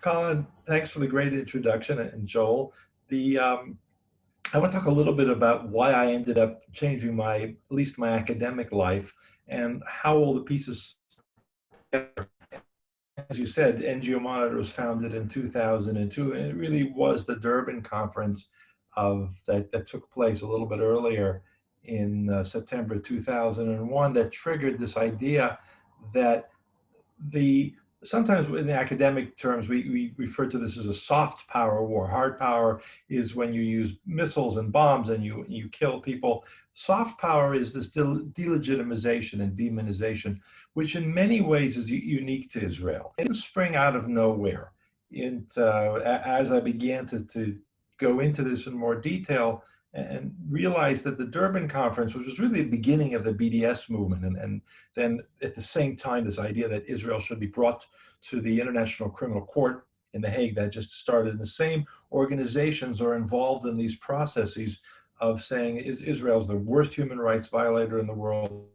Colin, thanks for the great introduction, and Joel. I want to talk a little bit about why I ended up changing at least my academic life, and how all the pieces. As you said, NGO Monitor was founded in 2002, and it really was the Durban conference that took place a little bit earlier in September 2001 that triggered this idea that sometimes in the academic terms, we refer to this as a soft power war. Hard power is when you use missiles and bombs and you kill people. Soft power is this delegitimization and demonization, which in many ways is unique to Israel. It didn't spring out of nowhere. As I began to go into this in more detail, and realized that the Durban conference, which was really the beginning of the BDS movement, and then at the same time, this idea that Israel should be brought to the International Criminal Court in The Hague, that just started. And the same organizations are involved in these processes of saying Israel's the worst human rights violator in the world,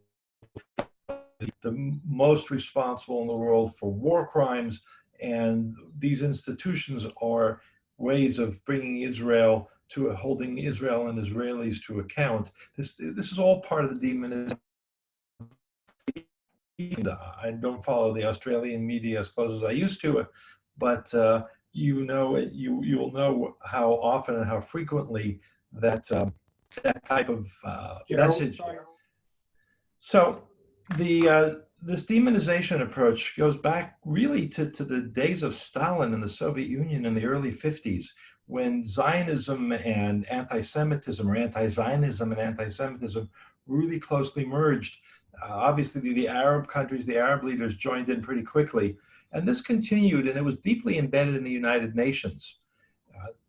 the most responsible in the world for war crimes, and these institutions are ways of bringing Israel to holding Israel and Israelis to account. This is all part of the demonization. I don't follow the Australian media as close as I used to, but you'll know how often and how frequently that type of message. Sorry. So this demonization approach goes back really to the days of Stalin and the Soviet Union in the early 50s, when Zionism and anti-Semitism, or anti-Zionism and anti-Semitism, really closely merged. Obviously, the Arab countries, the Arab leaders joined in pretty quickly. And this continued, and it was deeply embedded in the United Nations.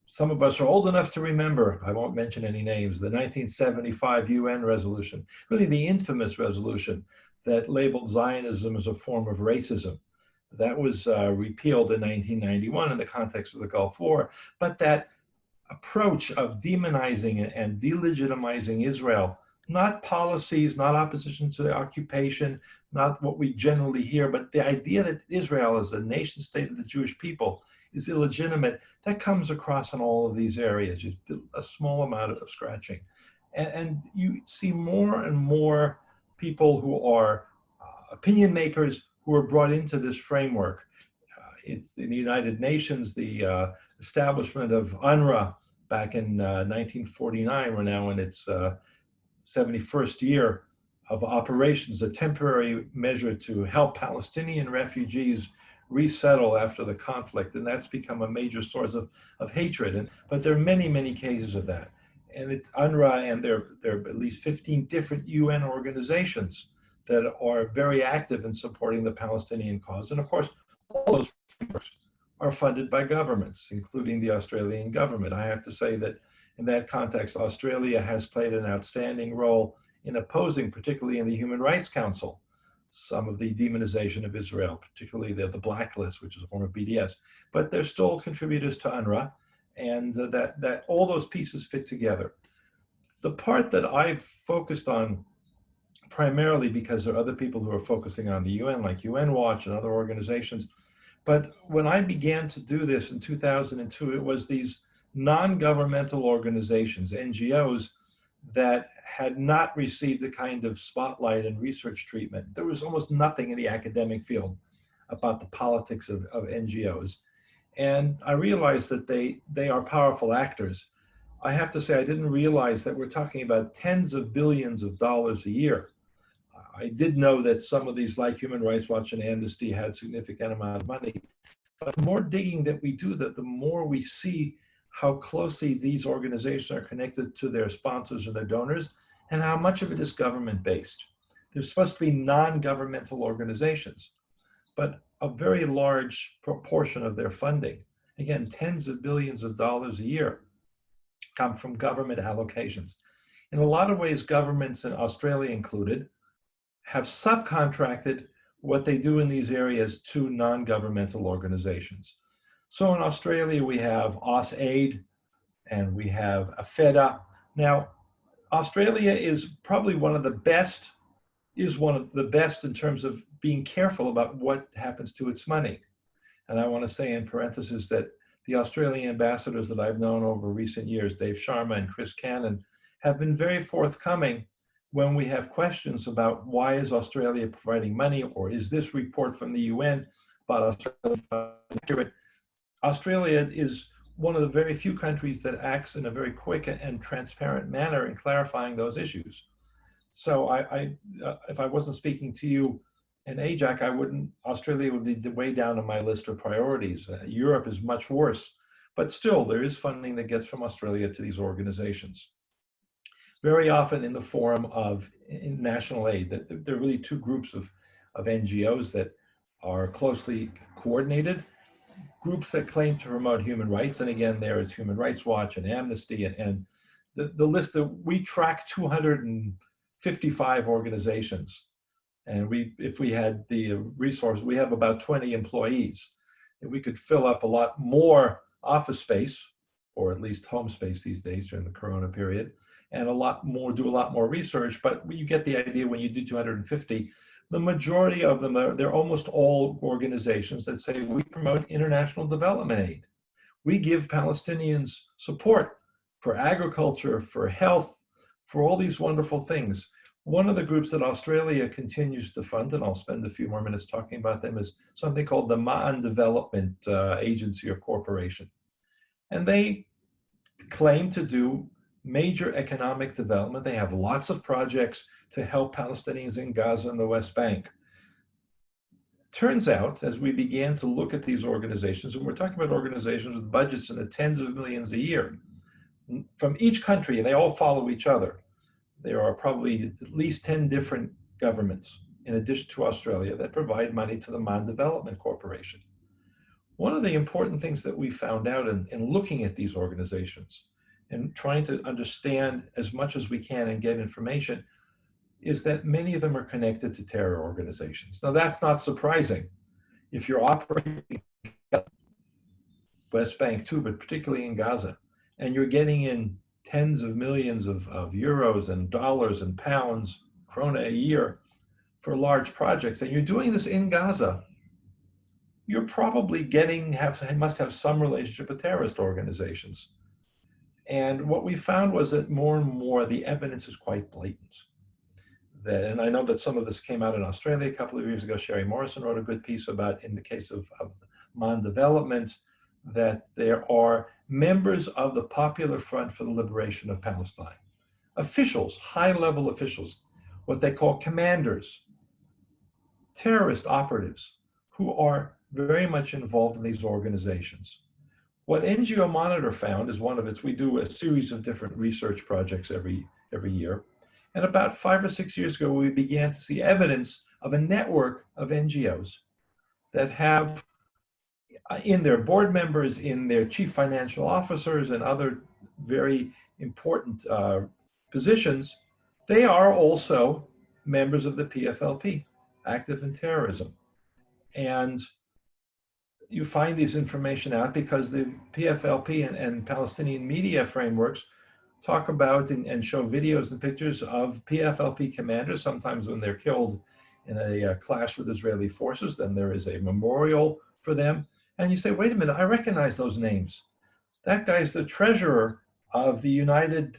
Some of us are old enough to remember, I won't mention any names, the 1975 UN resolution, really the infamous resolution that labeled Zionism as a form of racism. That was repealed in 1991 in the context of the Gulf War. But that approach of demonizing and delegitimizing Israel, not policies, not opposition to the occupation, not what we generally hear, but the idea that Israel as a nation state of the Jewish people is illegitimate, that comes across in all of these areas. You do a small amount of scratching. And you see more and more people who are opinion makers who are brought into this framework. It's in the United Nations, the establishment of UNRWA back in 1949. We're now in its 71st year of operations, a temporary measure to help Palestinian refugees resettle after the conflict. And that's become a major source of hatred. But there are many, many cases of that. And it's UNRWA, and there are at least 15 different UN organizations that are very active in supporting the Palestinian cause. And of course, all those frameworks are funded by governments, including the Australian government. I have to say that in that context, Australia has played an outstanding role in opposing, particularly in the Human Rights Council, some of the demonization of Israel, particularly the blacklist, which is a form of BDS. But they're still contributors to UNRWA, and that all those pieces fit together. The part that I've focused on, primarily because there are other people who are focusing on the UN, like UN Watch and other organizations. But when I began to do this in 2002, it was these non-governmental organizations, NGOs, that had not received the kind of spotlight and research treatment. There was almost nothing in the academic field about the politics of NGOs. And I realized that they are powerful actors. I have to say, I didn't realize that we're talking about tens of billions of dollars a year. I did know that some of these, like Human Rights Watch and Amnesty, had significant amount of money. But the more digging that we do, the more we see how closely these organizations are connected to their sponsors and their donors, and how much of it is government-based. They're supposed to be non-governmental organizations, but a very large proportion of their funding, again, tens of billions of dollars a year, come from government allocations. In a lot of ways, governments, and Australia included, have subcontracted what they do in these areas to non-governmental organizations. So in Australia, we have AusAid and we have AFEDA. Now, Australia is probably one of the best in terms of being careful about what happens to its money. And I want to say in parentheses that the Australian ambassadors that I've known over recent years, Dave Sharma and Chris Cannon, have been very forthcoming when we have questions about why is Australia providing money, or is this report from the UN about Australia accurate? Australia is one of the very few countries that acts in a very quick and transparent manner in clarifying those issues. So if I wasn't speaking to you in AIJAC, Australia would be way down on my list of priorities. Europe is much worse, but still there is funding that gets from Australia to these organizations. Very often in the form of national aid. There are really two groups of NGOs that are closely coordinated. Groups that claim to promote human rights, and again, there is Human Rights Watch and Amnesty, and the list that we track 255 organizations. And if we had the resource, we have about 20 employees. If we could fill up a lot more office space, or at least home space these days during the Corona period, and do a lot more research, but you get the idea when you do 250. The majority of them, they're almost all organizations that say we promote international development aid. We give Palestinians support for agriculture, for health, for all these wonderful things. One of the groups that Australia continues to fund, and I'll spend a few more minutes talking about them, is something called the Ma'an Development Agency or Corporation. And they claim to do major economic development. They have lots of projects to help Palestinians in Gaza and the West Bank. Turns out, as we began to look at these organizations, and we're talking about organizations with budgets in the tens of millions a year, from each country, and they all follow each other. There are probably at least 10 different governments, in addition to Australia, that provide money to the Ma'an Development Corporation. One of the important things that we found out in looking at these organizations and trying to understand as much as we can and get information is that many of them are connected to terror organizations. Now, that's not surprising. If you're operating in West Bank too, but particularly in Gaza, and you're getting in tens of millions of euros and dollars and pounds, krona a year for large projects, and you're doing this in Gaza, you're probably must have some relationship with terrorist organizations. And what we found was that more and more the evidence is quite blatant. And I know that some of this came out in Australia a couple of years ago. Sherry Morrison wrote a good piece about, in the case of Ma'an Development, that there are members of the Popular Front for the Liberation of Palestine, officials, high-level officials, what they call commanders, terrorist operatives, who are very much involved in these organizations. What NGO Monitor found is we do a series of different research projects every year. And about 5 or 6 years ago, we began to see evidence of a network of NGOs that have in their board members, in their chief financial officers and other very important positions, they are also members of the PFLP, active in terrorism. And you find this information out because the PFLP and Palestinian media frameworks talk about and show videos and pictures of PFLP commanders, sometimes when they're killed in a clash with Israeli forces, then there is a memorial for them. And you say, wait a minute, I recognize those names. That guy's the treasurer of the United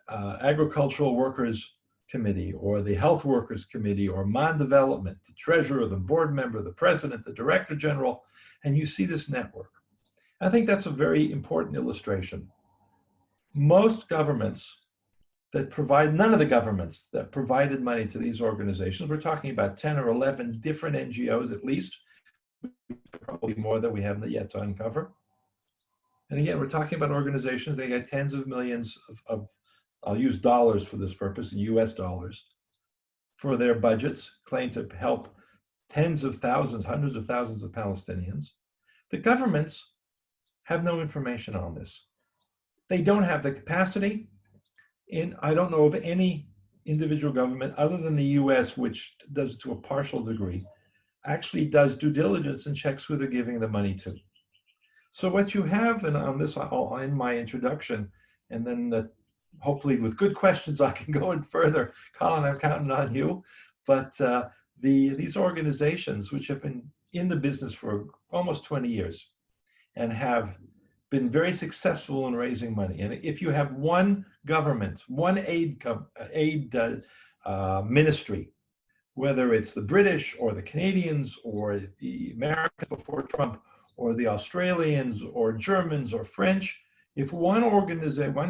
Agricultural Workers Committee, or the Health Workers Committee, or Ma'an Development, the treasurer, the board member, the president, the director general, and you see this network. I think that's a very important illustration. Most governments that none of the governments that provided money to these organizations, we're talking about 10 or 11 different NGOs at least, probably more that we haven't yet to uncover. And again, we're talking about organizations, they get tens of millions of I'll use dollars for this purpose, US dollars, for their budgets, claim to help tens of thousands, hundreds of thousands of Palestinians. The governments have no information on this. They don't have the capacity. I don't know of any individual government other than the US, which does to a partial degree, actually does due diligence and checks who they're giving the money to. So what you have, and on this I'll end my introduction, and then hopefully with good questions I can go in further. Colin, I'm counting on you. But these organizations, which have been in the business for almost 20 years and have been very successful in raising money. And if you have one government, one aid ministry, whether it's the British or the Canadians or the Americans before Trump or the Australians or Germans or French, if one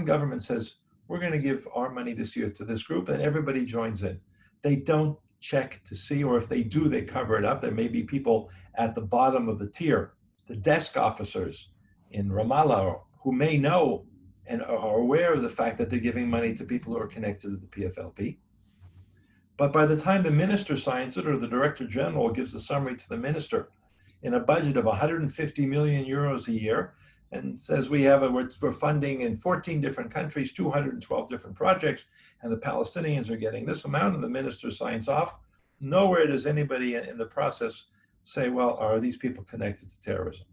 government says, we're going to give our money this year to this group, and everybody joins in. They don't check to see, or if they do, they cover it up. There may be people at the bottom of the tier, the desk officers in Ramallah, who may know and are aware of the fact that they're giving money to people who are connected to the PFLP. But by the time the minister signs it, or the director general gives a summary to the minister in a budget of 150 million euros a year, and says we're funding in 14 different countries, 212 different projects, and the Palestinians are getting this amount, and the minister signs off, nowhere does anybody in the process say, well, are these people connected to terrorism?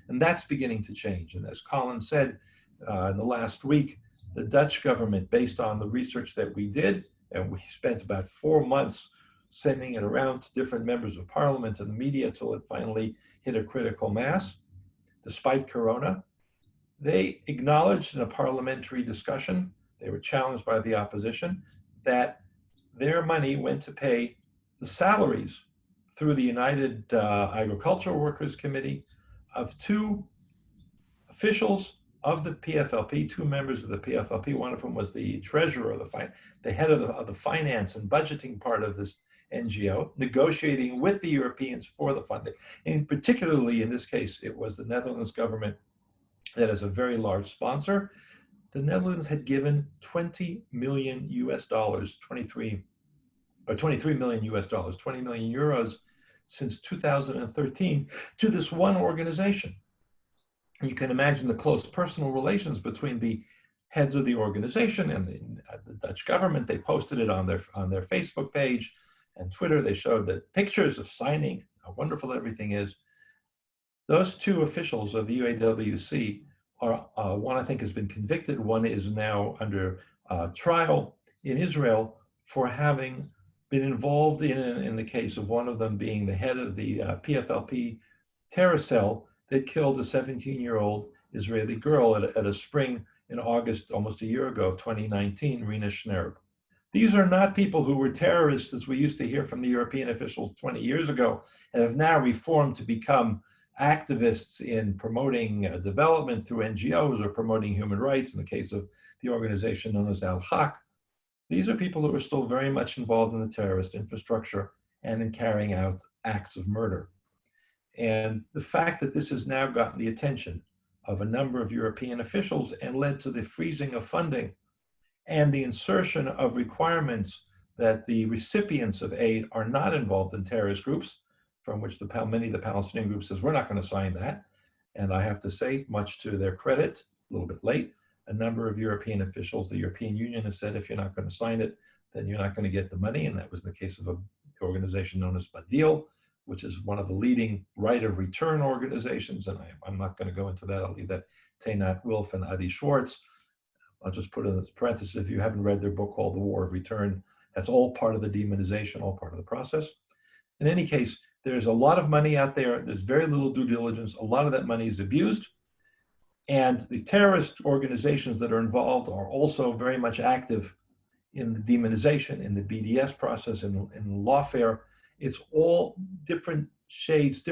And that's beginning to change. And as Colin said in the last week, the Dutch government, based on the research that we did, and we spent about 4 months sending it around to different members of parliament and the media till it finally hit a critical mass, despite Corona. They acknowledged in a parliamentary discussion, they were challenged by the opposition, that their money went to pay the salaries through the United Agricultural Workers Committee of 2 officials of the PFLP, 2 members of the PFLP. One of them was the treasurer, the head of the finance and budgeting part of this NGO, negotiating with the Europeans for the funding. And particularly in this case, it was the Netherlands government that is a very large sponsor. The Netherlands had given $20 million US, 23 million US dollars, 20 million euros since 2013 to this one organization. You can imagine the close personal relations between the heads of the organization and the Dutch government. They posted it on their Facebook page and Twitter. They showed the pictures of signing, how wonderful everything is. Those 2 officials of the UAWC are, one I think has been convicted, one is now under trial in Israel for having been involved in the case of one of them being the head of the PFLP terror cell that killed a 17-year-old Israeli girl at a spring in August, almost a year ago, 2019, Rina Schnerb. These are not people who were terrorists, as we used to hear from the European officials 20 years ago, and have now reformed to become activists in promoting development through NGOs or promoting human rights, in the case of the organization known as AIJAC. These are people who are still very much involved in the terrorist infrastructure and in carrying out acts of murder. And the fact that this has now gotten the attention of a number of European officials and led to the freezing of funding and the insertion of requirements that the recipients of aid are not involved in terrorist groups, from which many of the Palestinian groups says, we're not going to sign that. And I have to say, much to their credit, a little bit late, a number of European officials, the European Union has said, if you're not going to sign it, then you're not going to get the money. And that was the case of an organization known as Badil, which is one of the leading right of return organizations. And I'm not going to go into that. I'll leave that to Teinat Wilf and Adi Schwartz. I'll just put in this parenthesis, if you haven't read their book called The War of Return, that's all part of the demonization, all part of the process. In any case, there's a lot of money out there. There's very little due diligence. A lot of that money is abused. And the terrorist organizations that are involved are also very much active in the demonization, in the BDS process, in lawfare. It's all different shades,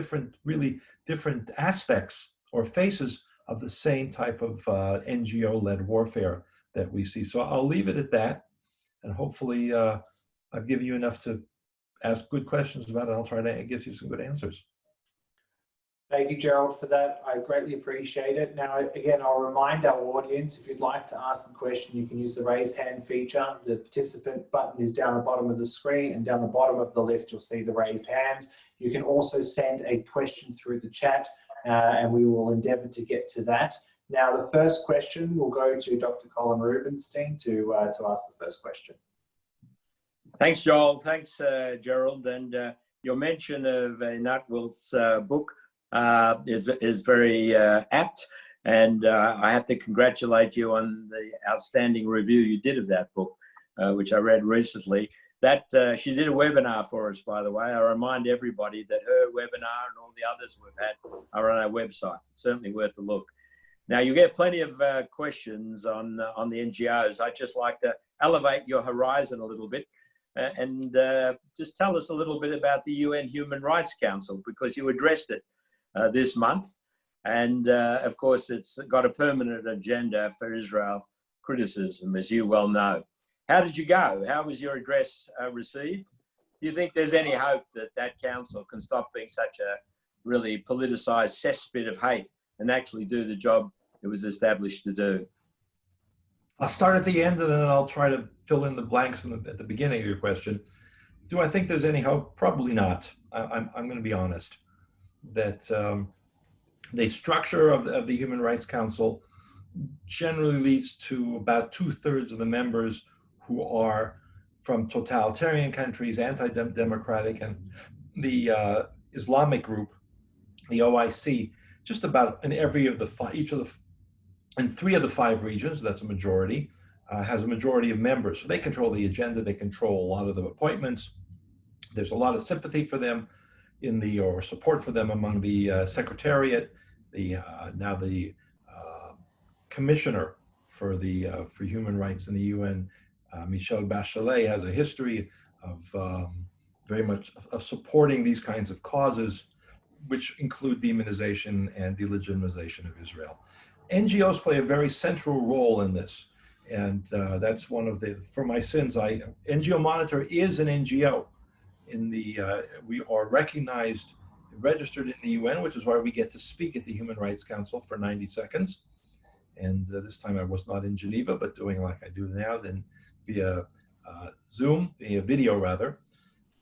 really different aspects or faces of the same type of NGO-led warfare that we see. So I'll leave it at that. And hopefully I've given you enough to ask good questions about it. I'll try to get you some good answers. Thank you, Gerald, for that. I greatly appreciate it. Now, again, I'll remind our audience, if you'd like to ask a question, you can use the raise hand feature. The participant button is down the bottom of the screen, and down the bottom of the list, you'll see the raised hands. You can also send a question through the chat, and we will endeavour to get to that. Now, the first question will go to Dr. Colin Rubenstein to ask the first question. Thanks, Joel. Thanks, Gerald. And your mention of Nat Wilf's book is very apt. And I have to congratulate you on the outstanding review you did of that book, which I read recently. She did a webinar for us, by the way. I remind everybody that her webinar and all the others we've had are on our website. It's certainly worth a look. Now, you get plenty of questions on the NGOs. I'd just like to elevate your horizon a little bit and just tell us a little bit about the UN Human Rights Council, because you addressed it this month. And of course, it's got a permanent agenda for Israel criticism, as you well know. How did you go? How was your address received? Do you think there's any hope that that council can stop being such a really politicized cesspit of hate and actually do the job it was established to do? I'll start at the end and then I'll try to fill in the blanks at the beginning of your question. Do I think there's any hope? Probably not. I'm going to be honest that the structure of the Human Rights Council generally leads to about 2/3 of the members who are from totalitarian countries, anti-democratic, and the Islamic group, the OIC, just about in in 3 of the 5 regions, that's a majority, has a majority of members. So they control the agenda, they control a lot of the appointments. There's a lot of sympathy for them or support for them among the secretariat, now the commissioner for human rights in the UN, Michelle Bachelet, has a history of very much of supporting these kinds of causes, which include demonization and delegitimization of Israel. NGOs play a very central role in this, and that's one of for my sins, NGO Monitor is an NGO. We are recognized, registered in the UN, which is why we get to speak at the Human Rights Council for 90 seconds. And this time I was not in Geneva, but doing like I do now, then via Zoom, via video rather.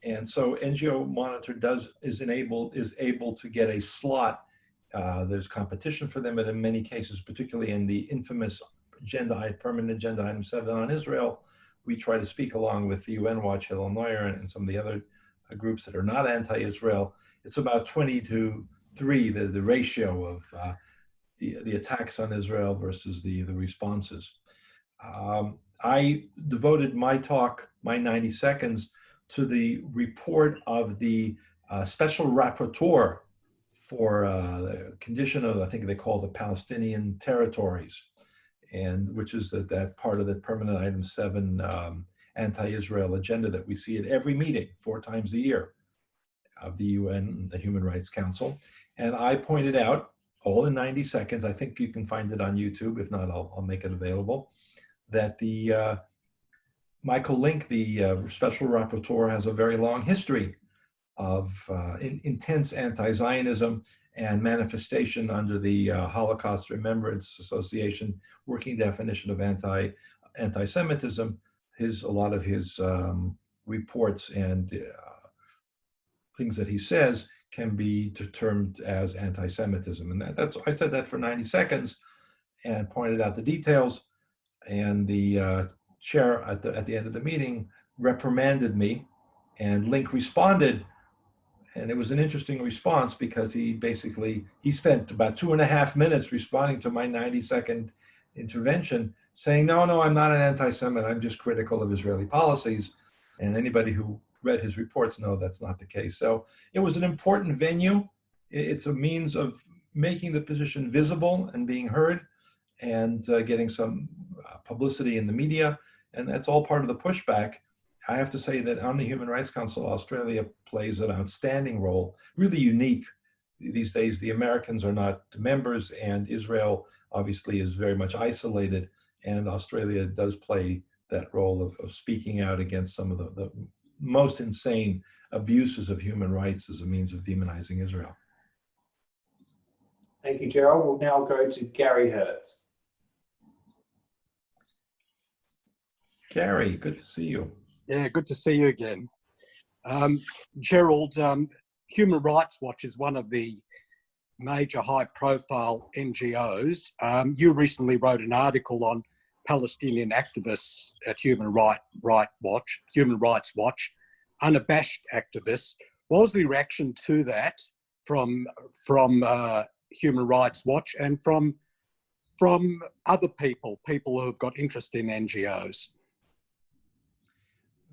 And so NGO Monitor is able to get a slot. There's competition for them, but in many cases, particularly in the infamous permanent agenda item 7 on Israel, we try to speak along with the UN Watch, Hillel Neuer, and some of the other groups that are not anti-Israel. It's about 20-3, the ratio of the attacks on Israel versus the responses. I devoted my talk, my 90 seconds, to the report of the special rapporteur for the condition of, I think they call the Palestinian territories, and which is that part of the permanent item 7 anti-Israel agenda that we see at every meeting 4 times a year of the UN, the Human Rights Council. And I pointed out, all in 90 seconds, I think you can find it on YouTube. If not, I'll make it available, that Michael Link, the special rapporteur, has a very long history of intense anti-Zionism and manifestation under the Holocaust Remembrance Association working definition of anti-Semitism. A lot of his reports and things that he says can be termed as anti-Semitism. And I said that for 90 seconds and pointed out the details. And the chair at the end of the meeting reprimanded me, and Link responded. And it was an interesting response because he spent about 2.5 minutes responding to my 90-second intervention, saying, no, I'm not an anti-Semite, I'm just critical of Israeli policies. And anybody who read his reports know that's not the case. So it was an important venue. It's a means of making the position visible and being heard and getting some publicity in the media. And that's all part of the pushback. I have to say that on the Human Rights Council, Australia plays an outstanding role, really unique. These days, the Americans are not members, and Israel obviously is very much isolated. And Australia does play that role of speaking out against some of the most insane abuses of human rights as a means of demonizing Israel. Thank you, Gerald. We'll now go to Gary Hertz. Gary, good to see you. Yeah, good to see you again. Gerald, Human Rights Watch is one of the major high-profile NGOs. You recently wrote an article on Palestinian activists at Human Rights Watch, unabashed activists. What was the reaction to that from Human Rights Watch and from other people who have got interest in NGOs?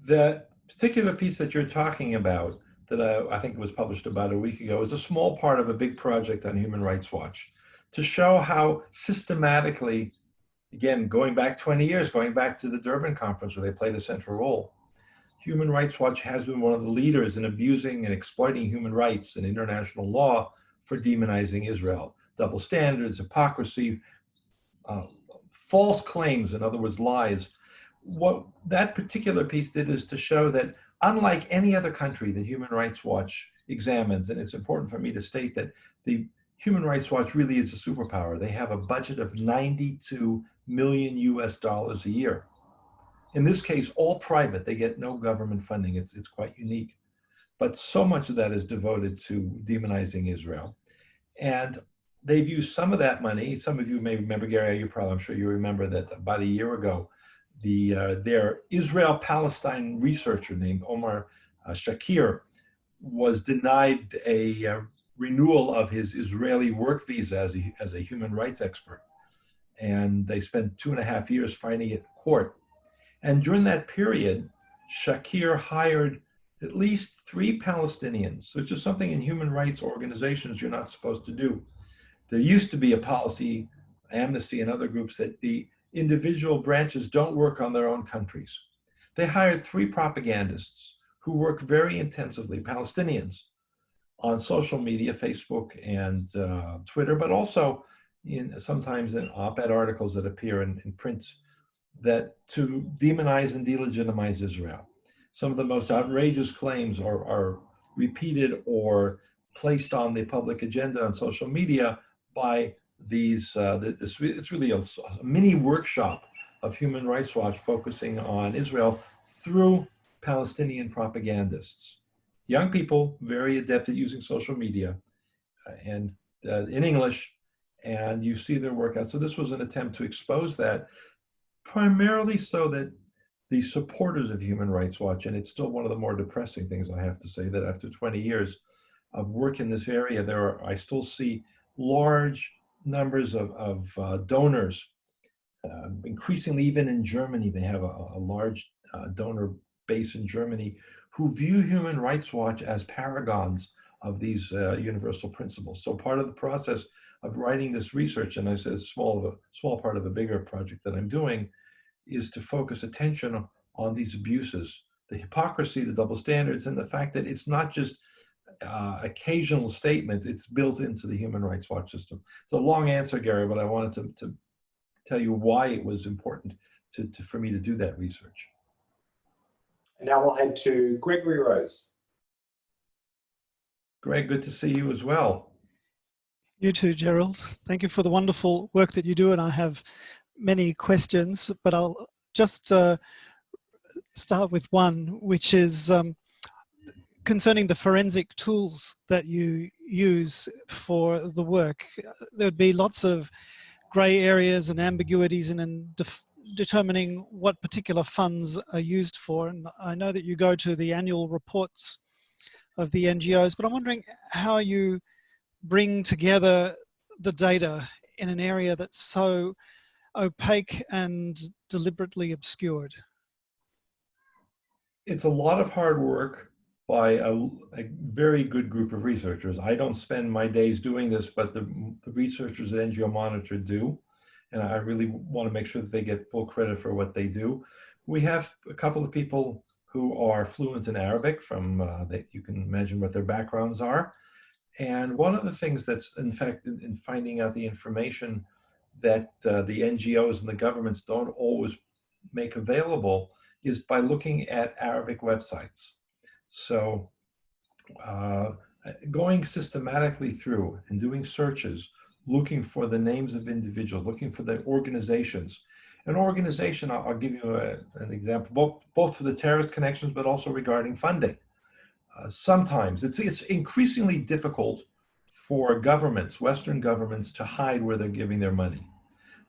The particular piece that you're talking about, that I think was published about a week ago, is a small part of a big project on Human Rights Watch to show how systematically, again, going back 20 years, going back to the Durban conference where they played a central role, Human Rights Watch has been one of the leaders in abusing and exploiting human rights and international law for demonizing Israel. Double standards, hypocrisy, false claims, in other words, lies. What that particular piece did is to show that unlike any other country that Human Rights Watch examines, and it's important for me to state that the Human Rights Watch really is a superpower. They have a budget of $92 million a year. In this case, all private. They get no government funding. It's quite unique. But so much of that is devoted to demonizing Israel. And they've used some of that money. Some of you may remember, Gary, I'm sure you remember that about a year ago, their Israel-Palestine researcher named Omar Shakir was denied a renewal of his Israeli work visa as a human rights expert. And they spent 2.5 years fighting it in court. And during that period, Shakir hired at least 3 Palestinians, which is something in human rights organizations you're not supposed to do. There used to be a policy, Amnesty and other groups, that the individual branches don't work on their own countries. They hired 3 propagandists who worked very intensively, Palestinians, on social media, Facebook and Twitter, but also sometimes in op-ed articles that appear in print, that to demonize and delegitimize Israel. Some of the most outrageous claims are repeated or placed on the public agenda on social media by these, it's really a mini workshop of Human Rights Watch focusing on Israel through Palestinian propagandists. Young people, very adept at using social media and in English, and you see their work out. So this was an attempt to expose that, primarily so that the supporters of Human Rights Watch, and it's still one of the more depressing things I have to say, that after 20 years of work in this area, I still see large numbers of donors, increasingly even in Germany. They have a large donor base in Germany who view Human Rights Watch as paragons of these universal principles. So part of the process of writing this research, and I said it's small part of a bigger project that I'm doing, is to focus attention on these abuses, the hypocrisy, the double standards, and the fact that it's not just occasional statements, it's built into the Human Rights Watch system. It's a long answer, Gary, but I wanted to tell you why it was important for me to do that research. And now we'll head to Gregory Rose. Greg, good to see you as well. You too, Gerald. Thank you for the wonderful work that you do, and I have many questions, but I'll just start with one, which is concerning the forensic tools that you use for the work. There would be lots of grey areas and ambiguities in determining what particular funds are used for. And I know that you go to the annual reports of the NGOs, but I'm wondering how you bring together the data in an area that's so opaque and deliberately obscured. It's a lot of hard work by a very good group of researchers. I don't spend my days doing this, but the researchers at NGO Monitor do. And I really want to make sure that they get full credit for what they do. We have a couple of people who are fluent in Arabic that you can imagine what their backgrounds are. And one of the things that's, in fact, in finding out the information that the NGOs and the governments don't always make available is by looking at Arabic websites. So going systematically through and doing searches, looking for the names of individuals, looking for the organizations. An organization, I'll give you an example, both for the terrorist connections, but also regarding funding. Sometimes it's increasingly difficult for governments, Western governments, to hide where they're giving their money.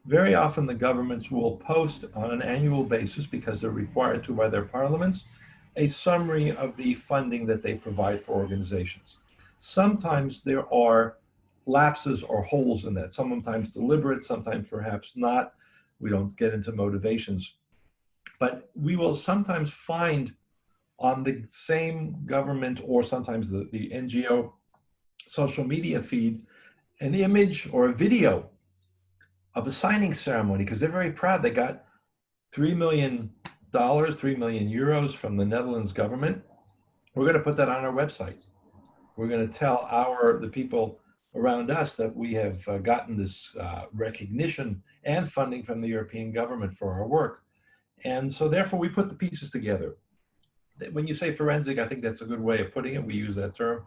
Very often the governments will post on an annual basis, because they're required to by their parliaments, a summary of the funding that they provide for organizations. Sometimes there are lapses or holes in that, sometimes deliberate, sometimes perhaps not. We don't get into motivations. But we will sometimes find on the same government or sometimes the NGO social media feed an image or a video of a signing ceremony, because they're very proud. They got $3 million, 3 million euros from the Netherlands government. We're going to put that on our website. We're going to tell the people around us that we have gotten this recognition and funding from the European government for our work. And so therefore we put the pieces together. When you say forensic, I think that's a good way of putting it. We use that term.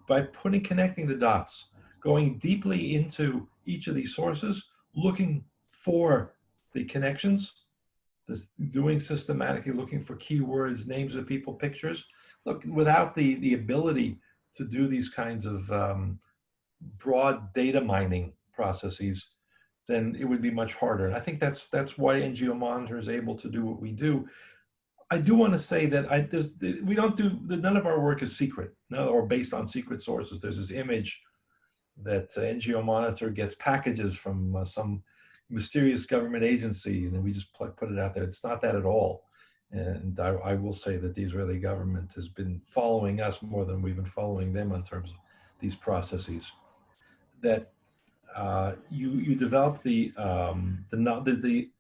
By connecting the dots, going deeply into each of these sources, looking for the connections, doing systematically, looking for keywords, names of people, pictures. Look, without the ability to do these kinds of broad data mining processes, then it would be much harder. And I think that's why NGO Monitor is able to do what we do. I do want to say that none of our work is secret, or based on secret sources. There's this image that NGO Monitor gets packages from some mysterious government agency, and then we just put it out there. It's not that at all. And I will say that the Israeli government has been following us more than we've been following them in terms of these processes. That you develop the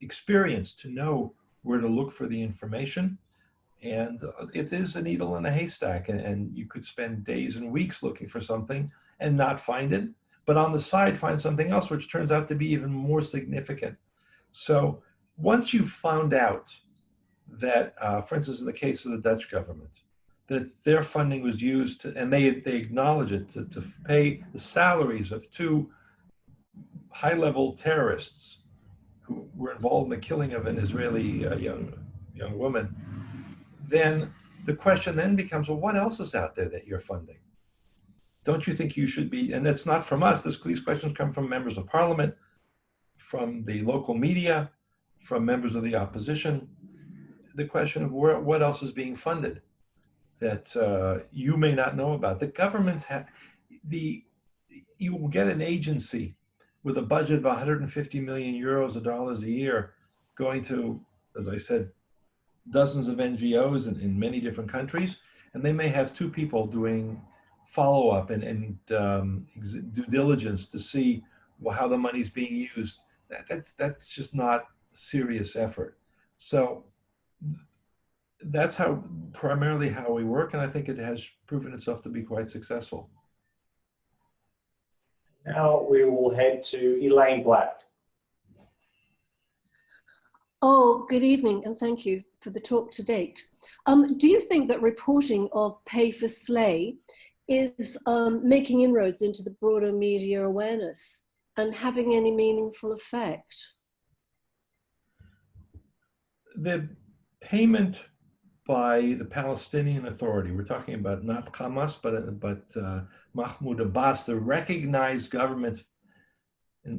experience to know where to look for the information, and it is a needle in a haystack, and you could spend days and weeks looking for something and not find it, but on the side find something else which turns out to be even more significant. So once you've found out that, for instance, in the case of the Dutch government, that their funding was used to, and they acknowledge it, to pay the salaries of 2 high-level terrorists who were involved in the killing of an Israeli young woman, then the question then becomes, well, what else is out there that you're funding? Don't you think you should be, and that's not from us, these questions come from members of parliament, from the local media, from members of the opposition, the question of what else is being funded that you may not know about. The governments you will get an agency with a budget of 150 million euros or dollars a year going to, as I said, dozens of NGOs in many different countries, and they may have 2 people doing follow-up and due diligence to see how the money's being used. That's just not serious effort. So that's primarily how we work, and I think it has proven itself to be quite successful. Now we will head to Elaine Black. Oh, good evening, and thank you for the talk to date. Do you think that reporting of pay for slay is making inroads into the broader media awareness and having any meaningful effect? The payment by the Palestinian Authority, we're talking about not Hamas, but Mahmoud Abbas, the recognized government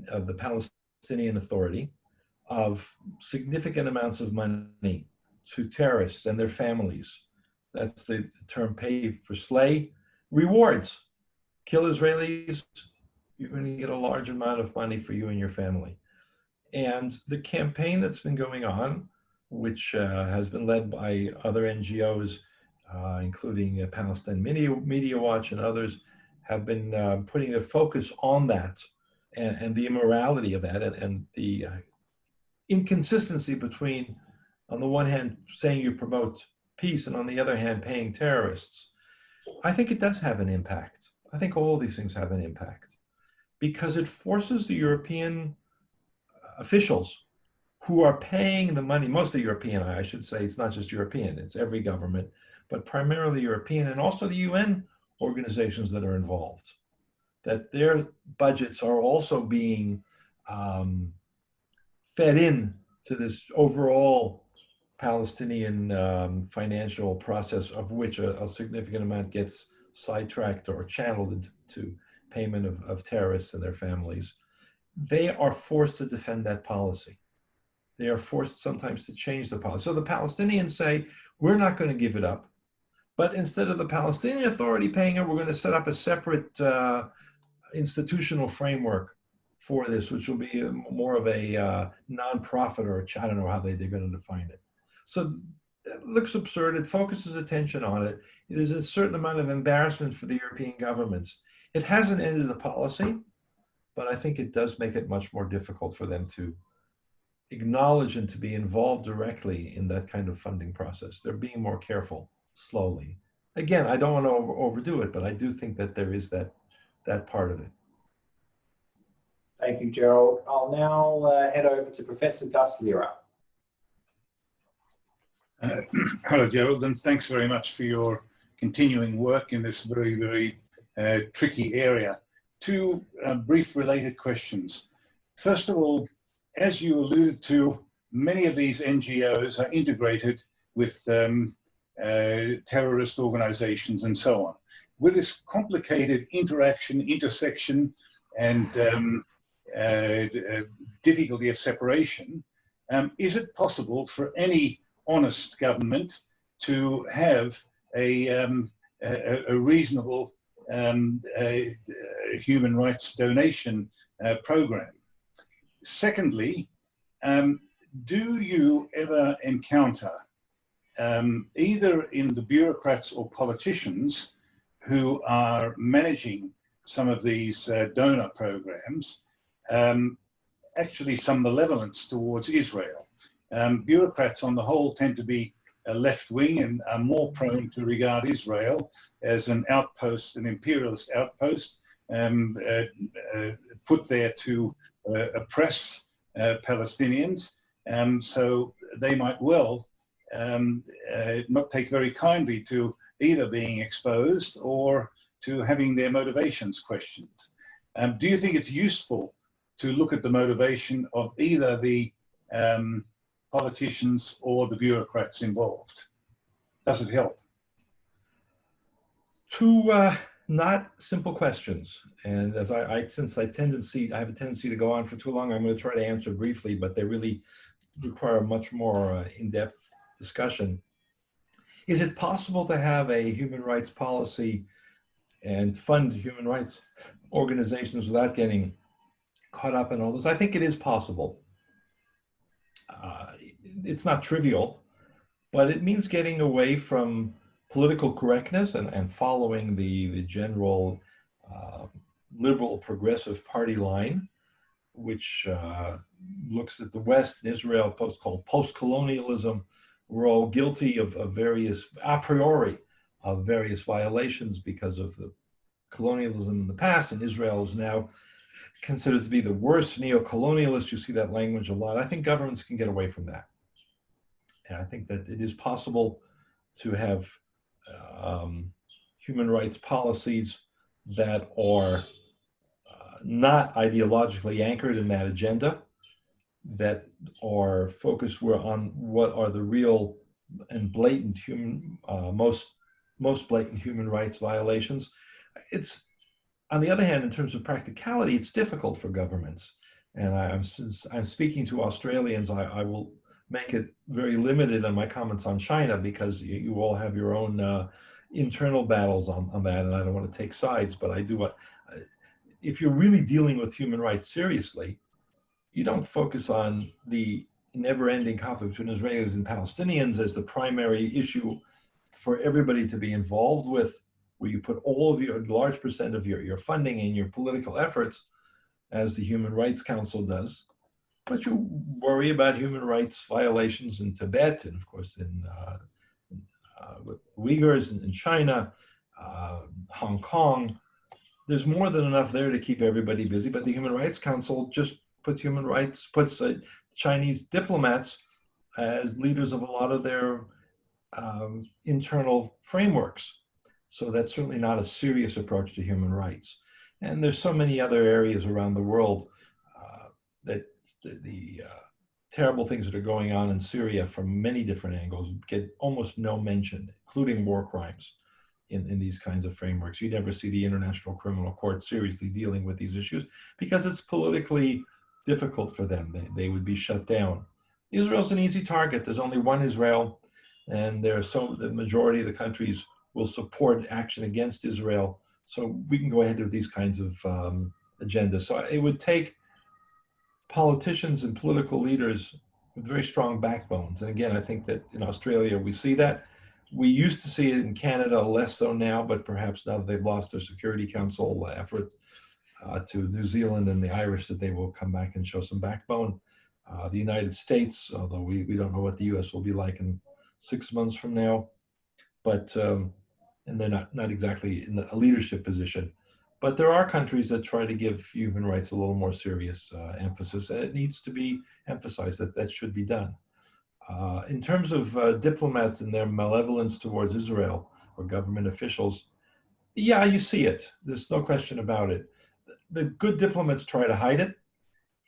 of the Palestinian Authority, of significant amounts of money to terrorists and their families. That's the term pay for slay. Rewards. Kill Israelis, you're going to get a large amount of money for you and your family. And the campaign that's been going on, which has been led by other NGOs, including Palestine Media Watch and others, have been putting their focus on that and the immorality of that and the inconsistency between, on the one hand, saying you promote peace and on the other hand, paying terrorists. I think it does have an impact. I think all these things have an impact because it forces the European officials who are paying the money, mostly European, I should say, it's not just European, it's every government, but primarily European, and also the UN organizations that are involved, that their budgets are also being fed in to this overall Palestinian financial process, of which a significant amount gets sidetracked or channeled into payment of terrorists and their families. They are forced to defend that policy. They are forced sometimes to change the policy. So the Palestinians say, we're not going to give it up. But instead of the Palestinian Authority paying it, we're going to set up a separate institutional framework for this, which will be more of a non-profit, or I don't know how they're going to define it. So looks absurd. It focuses attention on it. It is a certain amount of embarrassment for the European governments. It hasn't ended the policy, but I think it does make it much more difficult for them to acknowledge and to be involved directly in that kind of funding process. They're being more careful, slowly. Again, I don't want to overdo it, but I do think that there is that part of it. Thank you, Gerald. I'll now head over to Professor Gus Lira. Hello, Gerald, and thanks very much for your continuing work in this very, very tricky area. Two brief related questions. First of all, as you alluded to, many of these NGOs are integrated with terrorist organizations and so on. With this complicated interaction, intersection, and difficulty of separation, is it possible for any honest government to have a reasonable human rights donation program? Secondly, do you ever encounter either in the bureaucrats or politicians who are managing some of these donor programs actually some malevolence towards Israel? Bureaucrats on the whole tend to be left-wing and are more prone to regard Israel as an outpost, an imperialist outpost, put there to oppress Palestinians. So they might well not take very kindly to either being exposed or to having their motivations questioned. Do you think it's useful to look at the motivation of either the politicians or the bureaucrats involved? Does it help? Two not simple questions, and as since I have a tendency to go on for too long, I'm going to try to answer briefly, but they really require much more in-depth discussion. Is it possible to have a human rights policy and fund human rights organizations without getting caught up in all this? I think it is possible. It's not trivial, but it means getting away from political correctness and following the general liberal progressive party line, which looks at the West and Israel called post-colonialism. We're all guilty of various, a priori, of various violations because of the colonialism in the past, and Israel is now considered to be the worst neo-colonialist. You see that language a lot. I think governments can get away from that. And I think that it is possible to have human rights policies that are not ideologically anchored in that agenda, that are focused on what are the real and blatant most blatant human rights violations. It's, on the other hand, in terms of practicality, it's difficult for governments. And I'm speaking to Australians. I will make it very limited on my comments on China because you all have your own internal battles on that, and I don't want to take sides, but I do. If you're really dealing with human rights seriously, you don't focus on the never-ending conflict between Israelis and Palestinians as the primary issue for everybody to be involved with, where you put all of your large percent of your funding and your political efforts, as the Human Rights Council does. But you worry about human rights violations in Tibet, and of course with Uyghurs in China, Hong Kong. There's more than enough there to keep everybody busy, but the Human Rights Council just puts Chinese diplomats as leaders of a lot of their internal frameworks. So that's certainly not a serious approach to human rights. And there's so many other areas around the world that the terrible things that are going on in Syria from many different angles get almost no mention, including war crimes in these kinds of frameworks. You never see the International Criminal Court seriously dealing with these issues because it's politically difficult for them. They would be shut down. Israel's an easy target. There's only one Israel, and the majority of the countries will support action against Israel. So we can go ahead with these kinds of agendas. So it would take politicians and political leaders with very strong backbones. And again, I think that in Australia we see that. We used to see it in Canada, less so now, but perhaps now that they've lost their Security Council effort to New Zealand and the Irish, that they will come back and show some backbone. The United States, although we don't know what the US will be like in 6 months from now, but and they're not exactly in a leadership position. But there are countries that try to give human rights a little more serious emphasis, and it needs to be emphasized that that should be done. In terms of diplomats and their malevolence towards Israel or government officials, yeah, you see it. There's no question about it. The good diplomats try to hide it.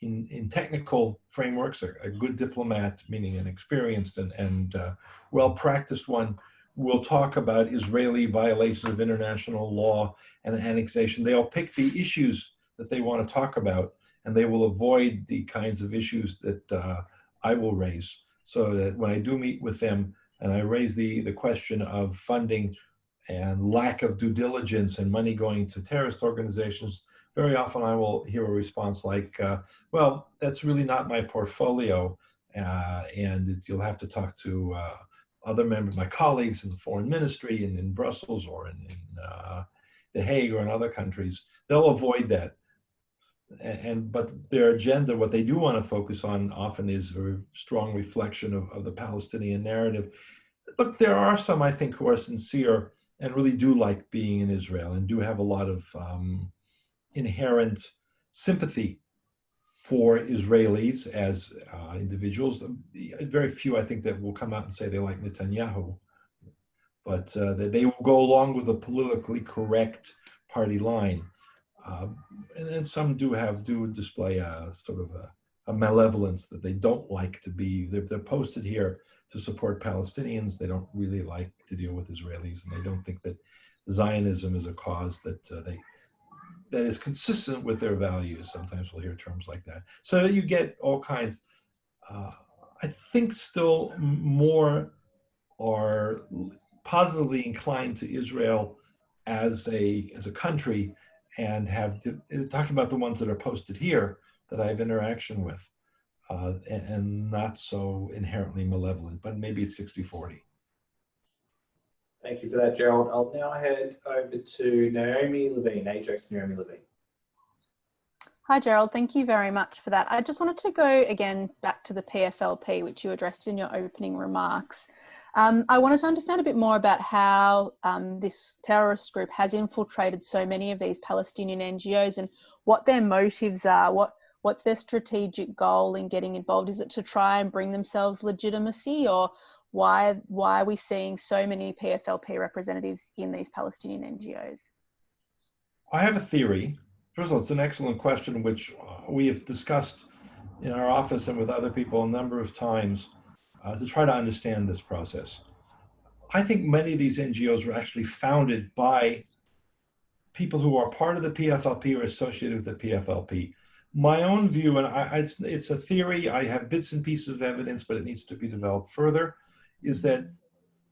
In technical frameworks, a good diplomat, meaning an experienced and well-practiced one, will talk about Israeli violations of international law and annexation. They'll pick the issues that they want to talk about, and they will avoid the kinds of issues that I will raise. So that when I do meet with them and I raise the question of funding and lack of due diligence and money going to terrorist organizations, very often I will hear a response like, well, that's really not my portfolio, and you'll have to talk to other members, my colleagues in the foreign ministry and in Brussels or in The Hague or in other countries. They'll avoid that. But their agenda, what they do want to focus on often is a strong reflection of the Palestinian narrative. Look, there are some, I think, who are sincere and really do like being in Israel and do have a lot of inherent sympathy for Israelis as individuals. Very few, I think, that will come out and say they like Netanyahu, but they will go along with the politically correct party line. And some do display a sort of a malevolence that they don't like to be. They're posted here to support Palestinians. They don't really like to deal with Israelis, and they don't think that Zionism is a cause that is consistent with their values. Sometimes we'll hear terms like that. So you get all kinds. I think still more are positively inclined to Israel as a country, and talking about the ones that are posted here that I have interaction with, and not so inherently malevolent, but maybe it's 60-40. Thank you for that, Gerald. I'll now head over to Naomi Levine, AIJAC's Naomi Levine. Hi, Gerald. Thank you very much for that. I just wanted to go again back to the PFLP, which you addressed in your opening remarks. I wanted to understand a bit more about how this terrorist group has infiltrated so many of these Palestinian NGOs and what their motives are. What's their strategic goal in getting involved? Is it to try and bring themselves legitimacy, or why are we seeing so many PFLP representatives in these Palestinian NGOs? I have a theory. First of all, it's an excellent question, which we have discussed in our office and with other people a number of times to try to understand this process. I think many of these NGOs were actually founded by people who are part of the PFLP or associated with the PFLP. My own view, and it's a theory, I have bits and pieces of evidence, but it needs to be developed further, is that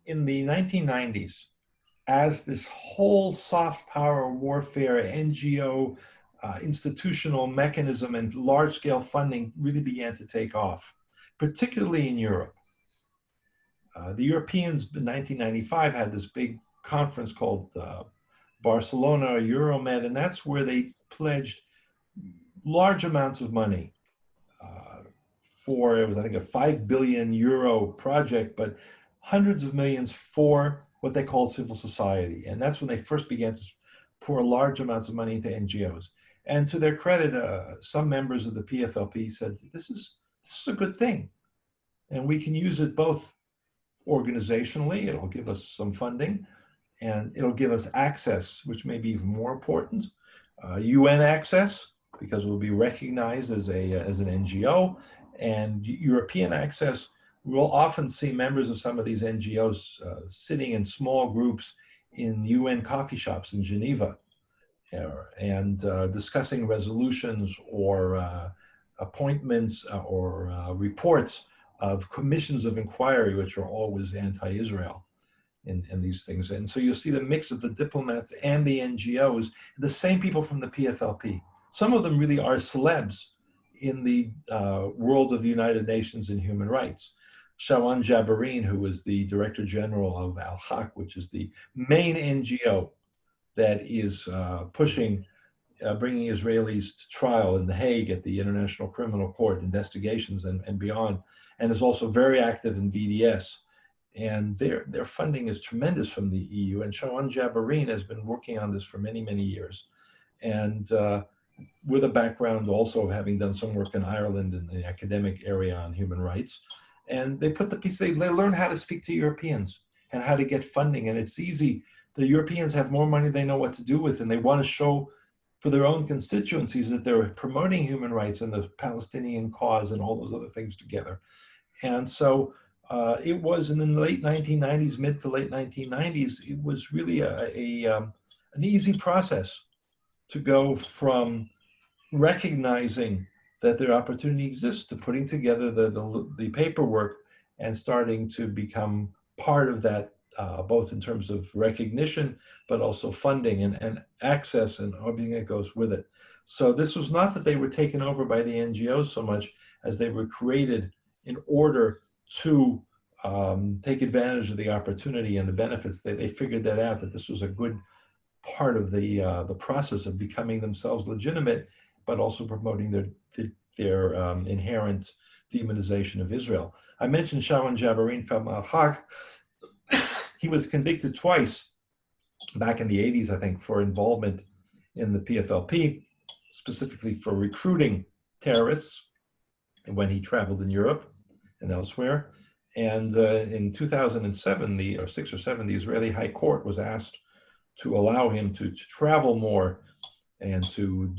in the 1990s, as this whole soft power warfare, NGO, institutional mechanism and large-scale funding really began to take off, particularly in Europe. The Europeans in 1995 had this big conference called Barcelona Euromed, and that's where they pledged large amounts of money for, it was I think a €5 billion project, but hundreds of millions for what they called civil society. And that's when they first began to pour large amounts of money into NGOs. And to their credit, some members of the PFLP said, this is a good thing. And we can use it both organizationally, it'll give us some funding, and it'll give us access, which may be even more important, UN access, because we'll be recognized as an NGO, and European access. We'll often see members of some of these NGOs sitting in small groups in UN coffee shops in Geneva and discussing resolutions or appointments or reports of commissions of inquiry, which are always anti-Israel in these things. And so you'll see the mix of the diplomats and the NGOs, the same people from the PFLP. Some of them really are celebs in the world of the United Nations in human rights. Shawan Jabarin, who was the Director General of AIJAC, which is the main NGO that is pushing bringing Israelis to trial in The Hague at the International Criminal Court, investigations and beyond, and is also very active in BDS. And their funding is tremendous from the EU. And Shawan Jabarin has been working on this for many, many years. And with a background also of having done some work in Ireland in the academic area on human rights. And they put the piece, they learn how to speak to Europeans and how to get funding. And it's easy. The Europeans have more money they know what to do with, and they want to show for their own constituencies that they're promoting human rights and the Palestinian cause and all those other things together. And so it was in the late 1990s, mid to late 1990s, it was really an easy process to go from recognizing that their opportunity exists to putting together the paperwork and starting to become part of that, both in terms of recognition, but also funding and access and everything that goes with it. So this was not that they were taken over by the NGOs so much as they were created in order to take advantage of the opportunity and the benefits. They figured that out, that this was a good part of the process of becoming themselves legitimate, but also promoting their inherent demonization of Israel. I mentioned Shawan Jabarin from AIJAC. He was convicted twice back in the 80s, I think, for involvement in the PFLP, specifically for recruiting terrorists when he traveled in Europe and elsewhere. And in 2007, or 6 or 7, the Israeli High Court was asked to allow him to travel more and to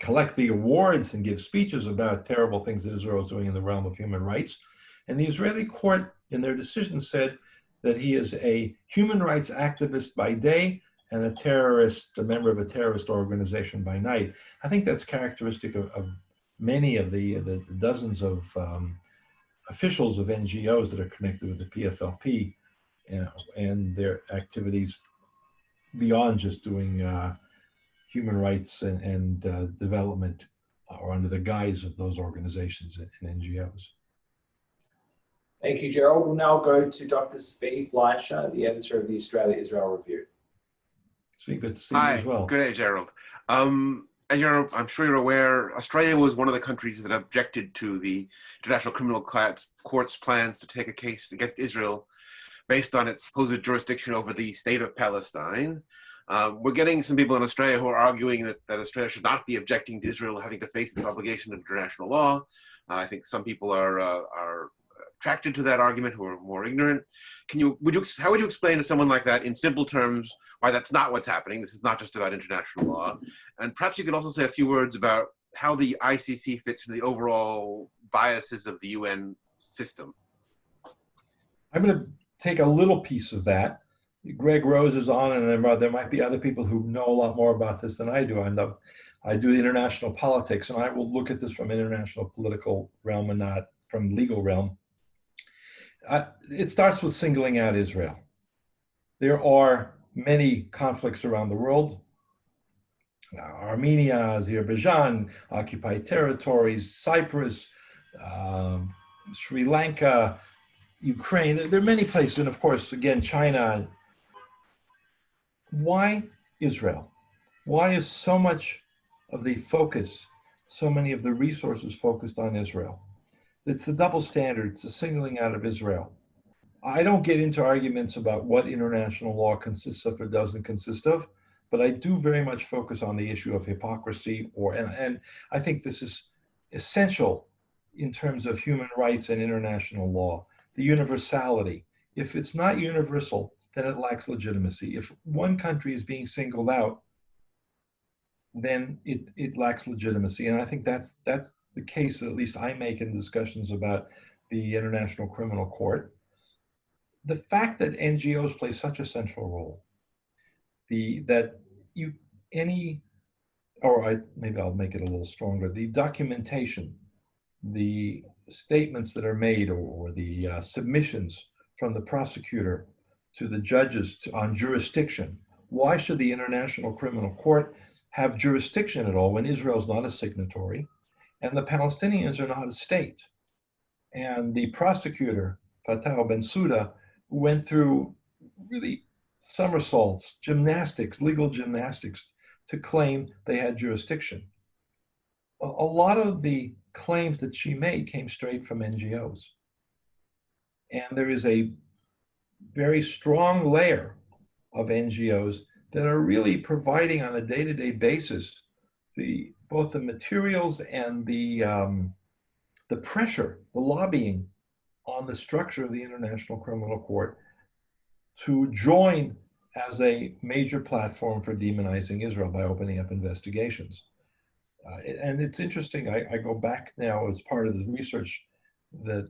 collect the awards and give speeches about terrible things that Israel is doing in the realm of human rights. And the Israeli court, in their decision, said that he is a human rights activist by day and a member of a terrorist organization by night. I think that's characteristic of many of the dozens of officials of NGOs that are connected with the PFLP and their activities beyond just doing human rights and development or under the guise of those organizations and NGOs. Thank you, Gerald. We'll now go to Dr. Steve Fischer, the editor of the Australia-Israel Review. Steve, good to see you as well. Good day, Gerald. I'm sure you're aware, Australia was one of the countries that objected to the International Criminal Court's plans to take a case against Israel based on its supposed jurisdiction over the state of Palestine. We're getting some people in Australia who are arguing that Australia should not be objecting to Israel having to face its obligation of international law. I think some people are attracted to that argument who are more ignorant. How would you explain to someone like that in simple terms why that's not what's happening? This is not just about international law. And perhaps you could also say a few words about how the ICC fits in the overall biases of the UN system. I'm going to take a little piece of that. Greg Rose is on, and there might be other people who know a lot more about this than I do. I do international politics, and I will look at this from international political realm and not from legal realm. It starts with singling out Israel. There are many conflicts around the world. Armenia, Azerbaijan, occupied territories, Cyprus, Sri Lanka, Ukraine. There are many places, and of course, again, China. Why Israel? Why is so much of the focus, so many of the resources focused on Israel? It's the double standard, it's the singling out of Israel. I don't get into arguments about what international law consists of or doesn't consist of, but I do very much focus on the issue of hypocrisy, and I think this is essential in terms of human rights and international law. The universality. If it's not universal, then it lacks legitimacy. If one country is being singled out, then it lacks legitimacy. And I think that's the case that at least I make in discussions about the International Criminal Court. The fact that NGOs play such a central role, maybe I'll make it a little stronger, the documentation, the statements that are made or the submissions from the prosecutor to the judges on jurisdiction. Why should the International Criminal Court have jurisdiction at all when Israel is not a signatory? and the Palestinians are not a state. And the prosecutor, Fatah Bensouda, went through really somersaults, gymnastics, legal gymnastics, to claim they had jurisdiction. A lot of the claims that she made came straight from NGOs. And there is a very strong layer of NGOs that are really providing on a day-to-day basis both the materials and the pressure, the lobbying on the structure of the International Criminal Court to join as a major platform for demonizing Israel by opening up investigations. And it's interesting, I go back now as part of the research that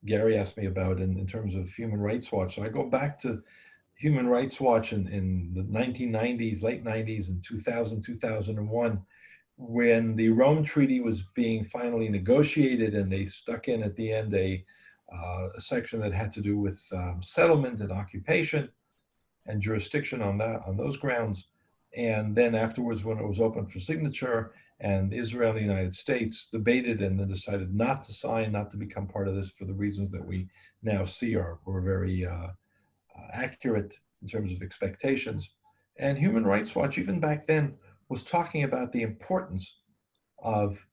Gary asked me about in terms of Human Rights Watch. So I go back to Human Rights Watch in the 1990s, late 90s, and 2000, 2001, when the Rome Treaty was being finally negotiated, and they stuck in at the end a section that had to do with settlement and occupation and jurisdiction on those grounds. And then afterwards, when it was open for signature, and Israel and the United States debated and then decided not to sign, not to become part of this for the reasons that we now see were very accurate in terms of expectations. And Human Rights Watch, even back then, was talking about the importance of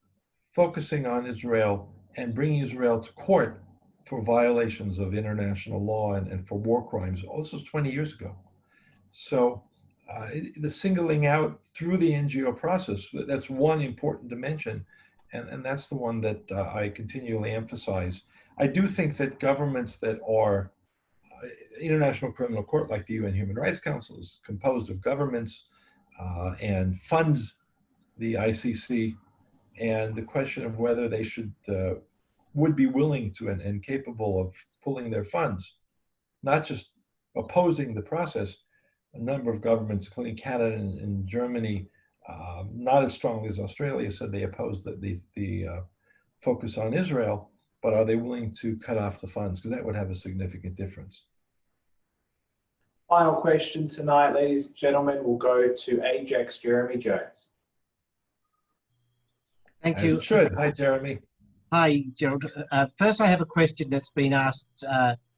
focusing on Israel and bringing Israel to court for violations of international law and for war crimes. All this was 20 years ago. So the singling out through the NGO process, that's one important dimension. And that's the one that I continually emphasize. I do think that governments that are International Criminal Court, like the UN Human Rights Council, is composed of governments and funds the ICC, and the question of whether they would be willing to and capable of pulling their funds, not just opposing the process. A number of governments, including Canada and Germany, not as strongly as Australia, said they opposed the focus on Israel, but are they willing to cut off the funds? Because that would have a significant difference. Final question tonight, ladies and gentlemen, will go to AIJAC's Jeremy Jones. Thank As you. it should. Hi, Jeremy. Hi, Gerald. First, I have a question that's been asked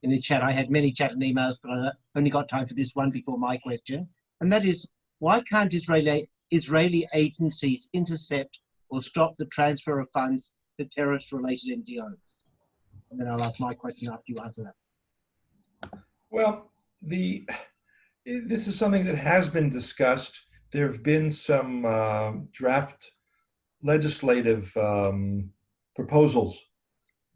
in the chat. I had many chat and emails, but I only got time for this one before my question. And that is, why can't Israeli agencies intercept or stop the transfer of funds to terrorist-related NGOs? And then I'll ask my question after you answer that. Well, this is something that has been discussed. There have been some draft legislative proposals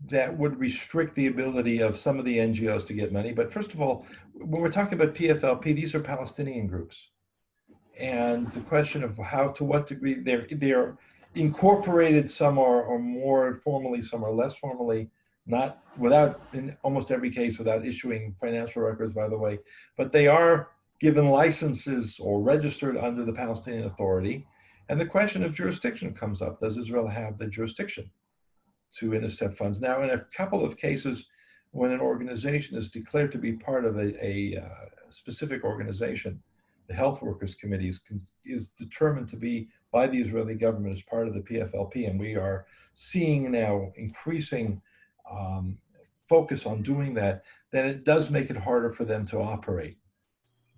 that would restrict the ability of some of the NGOs to get money. But first of all, when we're talking about PFLP, these are Palestinian groups. And the question of to what degree they're incorporated, some are more formally, some are less formally, not without, in almost every case, without issuing financial records, by the way, but they are given licenses or registered under the Palestinian Authority. And the question of jurisdiction comes up. Does Israel have the jurisdiction to intercept funds? Now, in a couple of cases, when an organization is declared to be part of a specific organization, the Health Workers Committee is determined to be by the Israeli government as part of the PFLP, and we are seeing now increasing focus on doing that, then it does make it harder for them to operate.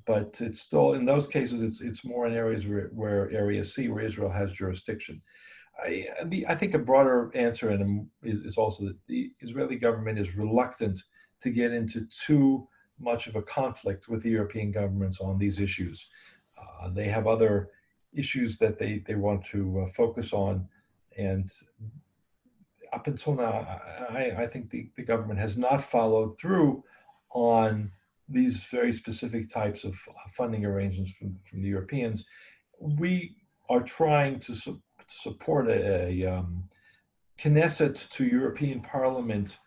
But it's still, in those cases, it's more in areas where Area C, where Israel has jurisdiction. I think a broader answer is also that the Israeli government is reluctant to get into too much of a conflict with the European governments on these issues. They have other issues that they want to focus on. And up until now, I think the government has not followed through on these very specific types of funding arrangements from the Europeans. We are trying to support a Knesset to European Parliament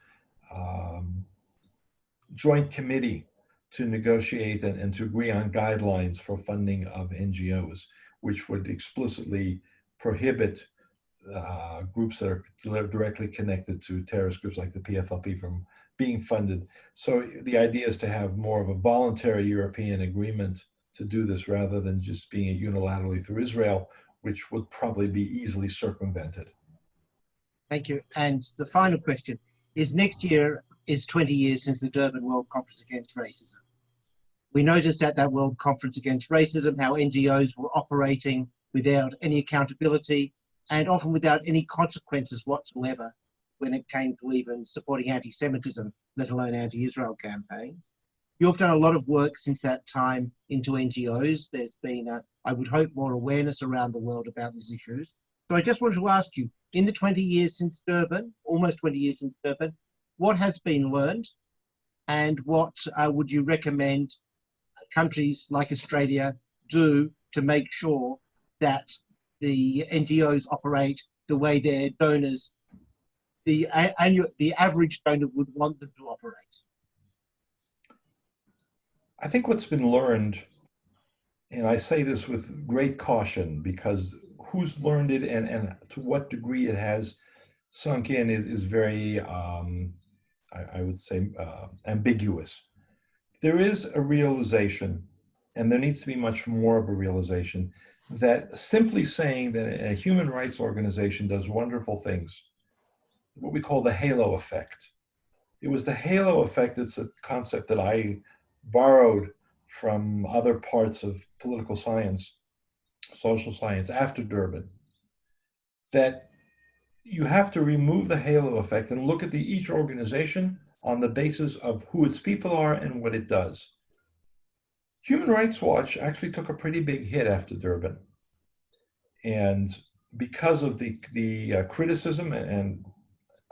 joint committee to negotiate and to agree on guidelines for funding of NGOs, which would explicitly prohibit groups that are directly connected to terrorist groups like the PFLP from being funded. So the idea is to have more of a voluntary European agreement to do this rather than just being unilaterally through Israel, which would probably be easily circumvented. Thank you. And the final question is, next year is 20 years since the Durban World Conference Against Racism. We noticed at that World Conference Against Racism how NGOs were operating without any accountability and often without any consequences whatsoever when it came to even supporting anti-Semitism, let alone anti-Israel campaigns. You've done a lot of work since that time into NGOs. There's been, I would hope, more awareness around the world about these issues. So I just wanted to ask you, in the 20 years since Durban, almost 20 years since Durban, what has been learned and what would you recommend countries like Australia do to make sure that the NGOs operate the way their donors, the average donor would want them to operate? I think what's been learned, and I say this with great caution because who's learned it and to what degree it has sunk in is very, I would say, ambiguous. There is a realization, and there needs to be much more of a realization, that simply saying that a human rights organization does wonderful things, what we call the halo effect. It was the halo effect that's a concept that I borrowed from other parts of political science, social science after Durban, that you have to remove the halo effect and look at each organization on the basis of who its people are and what it does. Human Rights Watch actually took a pretty big hit after Durban. And because of the criticism, and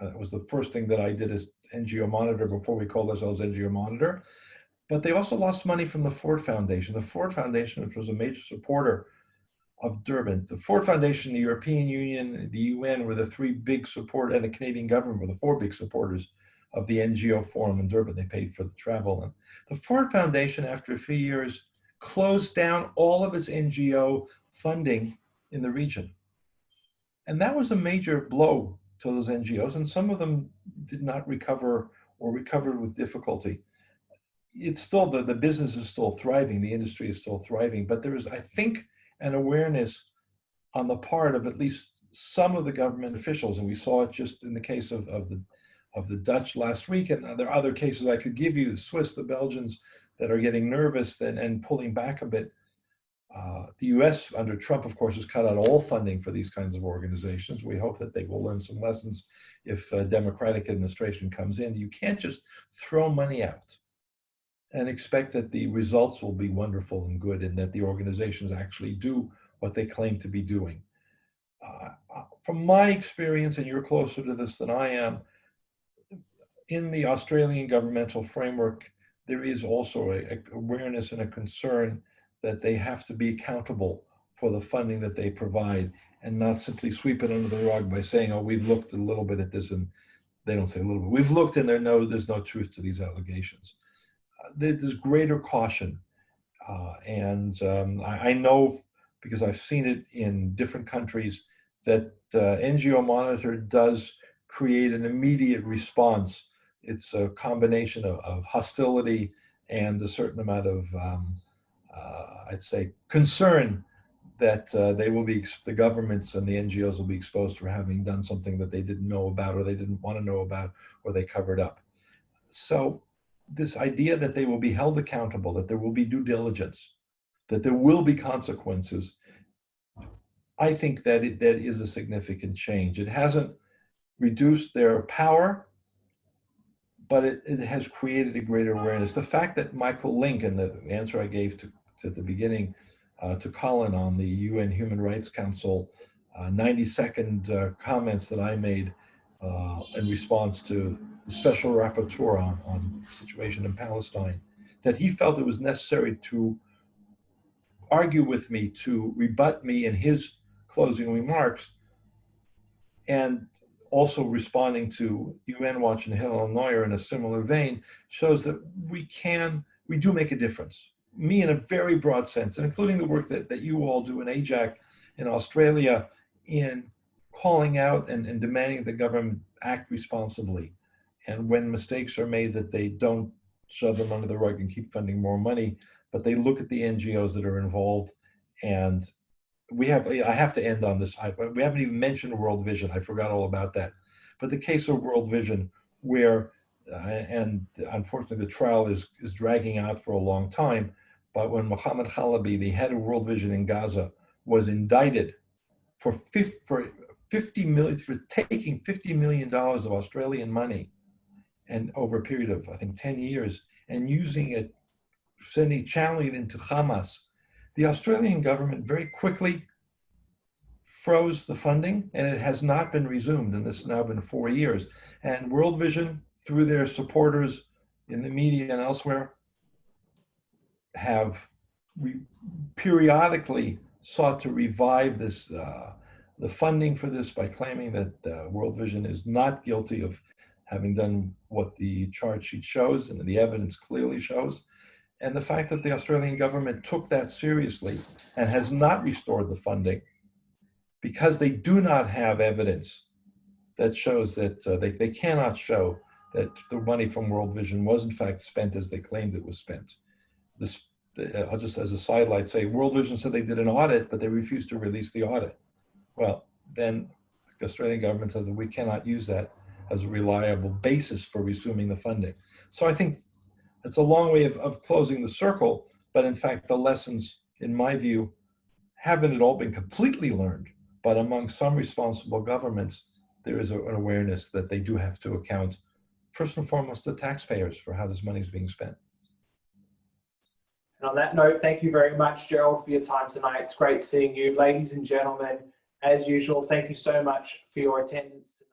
it was the first thing that I did as NGO Monitor before we called ourselves NGO Monitor, but they also lost money from the Ford Foundation. The Ford Foundation, which was a major supporter of Durban. The Ford Foundation, the European Union, the UN were the three big supporters, and the Canadian government were the four big supporters of the NGO Forum in Durban. They paid for the travel. And the Ford Foundation, after a few years, closed down all of its NGO funding in the region. And that was a major blow to those NGOs, and some of them did not recover or recovered with difficulty. It's still, the business is still thriving, the industry is still thriving, but there is, I think, an awareness on the part of at least some of the government officials, and we saw it just in the case of the Dutch last week, and there are other cases I could give you, the Swiss, the Belgians, that are getting nervous and pulling back a bit. The US under Trump, of course, has cut out all funding for these kinds of organizations. We hope that they will learn some lessons if a Democratic administration comes in. You can't just throw money out and expect that the results will be wonderful and good and that the organizations actually do what they claim to be doing. From my experience, and you're closer to this than I am, in the Australian governmental framework, there is also an awareness and a concern that they have to be accountable for the funding that they provide and not simply sweep it under the rug by saying, oh, we've looked a little bit at this, and they don't say a little bit. We've looked and there's no truth to these allegations. There's greater caution. I know, because I've seen it in different countries, that NGO Monitor does create an immediate response. It's a combination of hostility and a certain amount of, I'd say, concern that the governments and the NGOs will be exposed for having done something that they didn't know about, or they didn't want to know about, or they covered up. So this idea that they will be held accountable, that there will be due diligence, that there will be consequences, I think that that is a significant change. It hasn't reduced their power, but it has created a greater awareness. The fact that Michael Link, and the answer I gave to the beginning to Colin on the UN Human Rights Council 90-second comments that I made in response to the special rapporteur on the situation in Palestine, that he felt it was necessary to argue with me, to rebut me in his closing remarks, and also responding to UN Watch and Helen Neuer in a similar vein, shows that we do make a difference. Me in a very broad sense, and including the work that you all do in AIJAC in Australia, in calling out and demanding the government act responsibly. And when mistakes are made, that they don't shove them under the rug and keep funding more money, but they look at the NGOs that are involved. And I have to end on this. We haven't even mentioned World Vision. I forgot all about that. But the case of World Vision, where, and unfortunately the trial is dragging out for a long time, but when Mohammed Halabi, the head of World Vision in Gaza, was indicted for taking $50 million of Australian money, and over a period of, I think, 10 years, and using it, channeling it into Hamas, the Australian government very quickly froze the funding, and it has not been resumed, and this has now been 4 years. And World Vision, through their supporters in the media and elsewhere, have periodically sought to revive this, the funding for this, by claiming that World Vision is not guilty of having done what the charge sheet shows and the evidence clearly shows. And the fact that the Australian government took that seriously and has not restored the funding because they do not have evidence that shows that they cannot show that the money from World Vision was in fact spent as they claimed it was spent. I'll just, as a sidelight, say World Vision said they did an audit, but they refused to release the audit. Well, then the Australian government says that we cannot use that as a reliable basis for resuming the funding. So I think it's a long way of closing the circle, but in fact, the lessons, in my view, haven't at all been completely learned, but among some responsible governments, there is an awareness that they do have to account, first and foremost, the taxpayers for how this money is being spent. And on that note, thank you very much, Gerald, for your time tonight. It's great seeing you. Ladies and gentlemen, as usual, thank you so much for your attendance tonight.